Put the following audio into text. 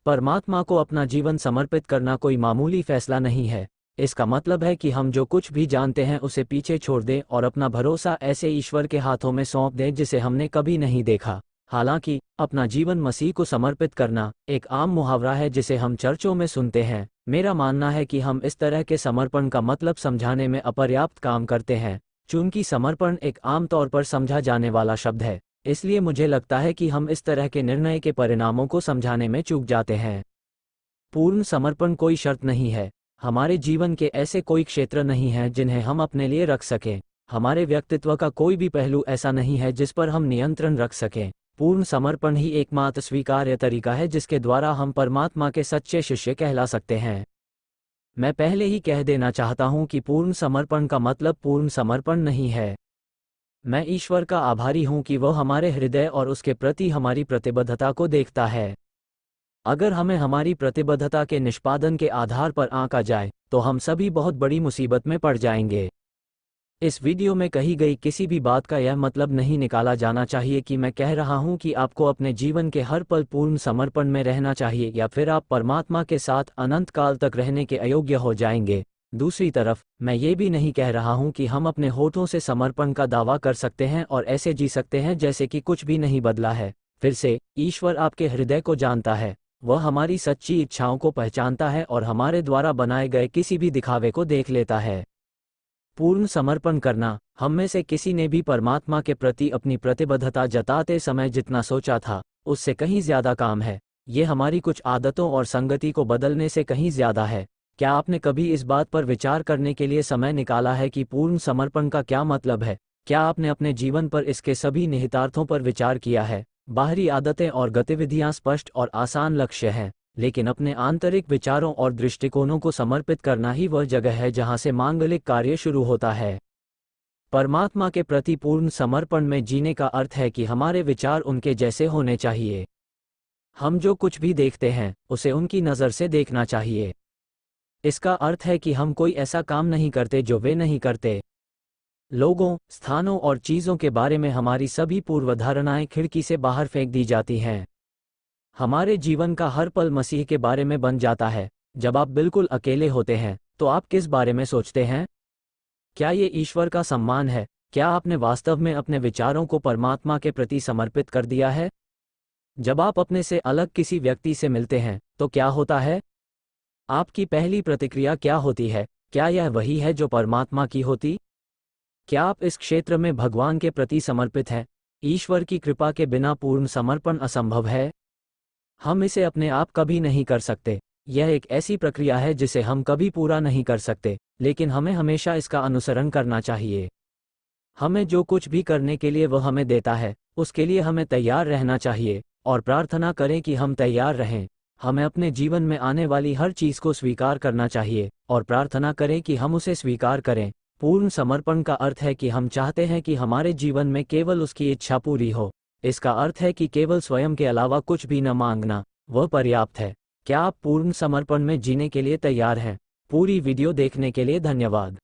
परमात्मा को अपना जीवन समर्पित करना कोई मामूली फैसला नहीं है। इसका मतलब है कि हम जो कुछ भी जानते हैं उसे पीछे छोड़ दें और अपना भरोसा ऐसे ईश्वर के हाथों में सौंप दें जिसे हमने कभी नहीं देखा। हालांकि अपना जीवन मसीह को समर्पित करना एक आम मुहावरा है जिसे हम चर्चों में सुनते हैं। मेरा मानना है कि हम इस तरह के समर्पण का मतलब समझाने में अपर्याप्त काम करते हैं, चूंकि समर्पण एक आम तौर पर समझा जाने वाला शब्द है। इसलिए मुझे लगता है कि हम इस तरह के निर्णय के परिणामों को समझाने में चूक जाते हैं। पूर्ण समर्पण कोई शर्त नहीं है। हमारे जीवन के ऐसे कोई क्षेत्र नहीं हैं जिन्हें हम अपने लिए रख सकें। हमारे व्यक्तित्व का कोई भी पहलू ऐसा नहीं है जिस पर हम नियंत्रण रख सकें। पूर्ण समर्पण ही एकमात्र स्वीकार्य तरीका है जिसके द्वारा हम परमात्मा के सच्चे शिष्य कहला सकते हैं। मैं पहले ही कह देना चाहता हूं कि पूर्ण समर्पण का मतलब पूर्ण समर्पण नहीं है। मैं ईश्वर का आभारी हूं कि वह हमारे हृदय और उसके प्रति हमारी प्रतिबद्धता को देखता है। अगर हमें हमारी प्रतिबद्धता के निष्पादन के आधार पर आंका जाए तो हम सभी बहुत बड़ी मुसीबत में पड़ जाएंगे। इस वीडियो में कही गई किसी भी बात का यह मतलब नहीं निकाला जाना चाहिए कि मैं कह रहा हूं कि आपको अपने जीवन के हर पल पूर्ण समर्पण में रहना चाहिए या फिर आप परमात्मा के साथ अनंत काल तक रहने के अयोग्य हो जाएंगे। दूसरी तरफ मैं ये भी नहीं कह रहा हूं कि हम अपने होठों से समर्पण का दावा कर सकते हैं और ऐसे जी सकते हैं जैसे कि कुछ भी नहीं बदला है। फिर से, ईश्वर आपके हृदय को जानता है। वह हमारी सच्ची इच्छाओं को पहचानता है और हमारे द्वारा बनाए गए किसी भी दिखावे को देख लेता है। पूर्ण समर्पण करना, हम में से किसी ने भी परमात्मा के प्रति अपनी प्रतिबद्धता जताते समय जितना सोचा था उससे कहीं ज्यादा काम है। ये हमारी कुछ आदतों और संगति को बदलने से कहीं ज्यादा है। क्या आपने कभी इस बात पर विचार करने के लिए समय निकाला है कि पूर्ण समर्पण का क्या मतलब है? क्या आपने अपने जीवन पर इसके सभी निहितार्थों पर विचार किया है? बाहरी आदतें और गतिविधियां स्पष्ट और आसान लक्ष्य हैं, लेकिन अपने आंतरिक विचारों और दृष्टिकोणों को समर्पित करना ही वह जगह है जहां से मांगलिक कार्य शुरू होता है। परमात्मा के प्रति पूर्ण समर्पण में जीने का अर्थ है कि हमारे विचार उनके जैसे होने चाहिए। हम जो कुछ भी देखते हैं उसे उनकी नज़र से देखना चाहिए। इसका अर्थ है कि हम कोई ऐसा काम नहीं करते जो वे नहीं करते। लोगों, स्थानों और चीज़ों के बारे में हमारी सभी पूर्वधारणाएं खिड़की से बाहर फेंक दी जाती हैं। हमारे जीवन का हर पल मसीह के बारे में बन जाता है। जब आप बिल्कुल अकेले होते हैं तो आप किस बारे में सोचते हैं? क्या ये ईश्वर का सम्मान है? क्या आपने वास्तव में अपने विचारों को परमात्मा के प्रति समर्पित कर दिया है? जब आप अपने से अलग किसी व्यक्ति से मिलते हैं तो क्या होता है? आपकी पहली प्रतिक्रिया क्या होती है? क्या यह वही है जो परमात्मा की होती? क्या आप इस क्षेत्र में भगवान के प्रति समर्पित हैं? ईश्वर की कृपा के बिना पूर्ण समर्पण असंभव है। हम इसे अपने आप कभी नहीं कर सकते। यह एक ऐसी प्रक्रिया है जिसे हम कभी पूरा नहीं कर सकते, लेकिन हमें हमेशा इसका अनुसरण करना चाहिए। हमें जो कुछ भी करने के लिए वह हमें देता है उसके लिए हमें तैयार रहना चाहिए और प्रार्थना करें कि हम तैयार रहें। हमें अपने जीवन में आने वाली हर चीज़ को स्वीकार करना चाहिए और प्रार्थना करें कि हम उसे स्वीकार करें। पूर्ण समर्पण का अर्थ है कि हम चाहते हैं कि हमारे जीवन में केवल उसकी इच्छा पूरी हो। इसका अर्थ है कि केवल स्वयं के अलावा कुछ भी न मांगना, वह पर्याप्त है। क्या आप पूर्ण समर्पण में जीने के लिए तैयार हैं? पूरी वीडियो देखने के लिए धन्यवाद।